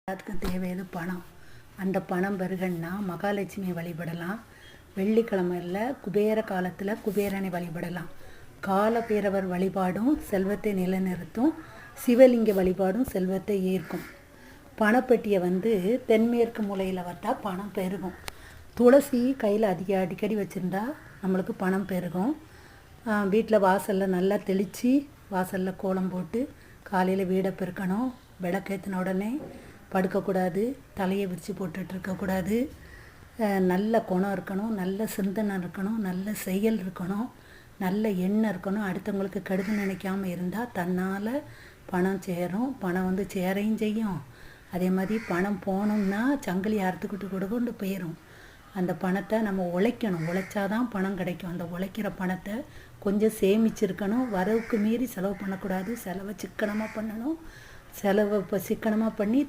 எல்லாத்துக்கும் தேவையது பணம். அந்த பணம் பெருகன்னா மகாலட்சுமியை வழிபடலாம். வெள்ளிக்கிழமையில் குபேர காலத்தில் குபேரனை வழிபடலாம். காலபைரவர் வழிபாடும் செல்வத்தை நிலைநிறுத்தும். சிவலிங்க வழிபாடும் செல்வத்தை ஈர்க்கும். பணப்பெட்டியை தென்மேற்கு மூலையில் வைத்தா பணம் பெருகும். துளசி கையில் அடிக்கடி வச்சுருந்தா நம்மளுக்கு பணம் பெருகும். வீட்டில் வாசலில் நல்லா தெளித்து வாசலில் கோலம் போட்டு காலையில் வீடை பெருக்கணும். விளக்கேற்றின உடனே படுக்கக்கூடாது, தலையை விரித்து போட்டுட்ருக்கக்கூடாது. நல்ல குணம் இருக்கணும், நல்ல சிந்தனை இருக்கணும், நல்ல செயல் இருக்கணும், நல்ல எண்ணம் இருக்கணும். அடுத்தவங்களுக்கு கெடுது நினைக்காமல் இருந்தால் தன்னால் பணம் சேரும். பணம் சேரையும் செய்யும். அதே மாதிரி பணம் போகணும்னா சங்கிலி அறுத்துக்கிட்டு கூட கொண்டு போயிடும். அந்த பணத்தை நம்ம உழைக்கணும். உழைச்சாதான் பணம் கிடைக்கும். அந்த உழைக்கிற பணத்தை கொஞ்சம் சேமிச்சிருக்கணும். வரவுக்கு மீறி செலவு பண்ணக்கூடாது. செலவை சிக்கனமாக பண்ணணும். செலவை இப்போ சிக்கனமாக பண்ணி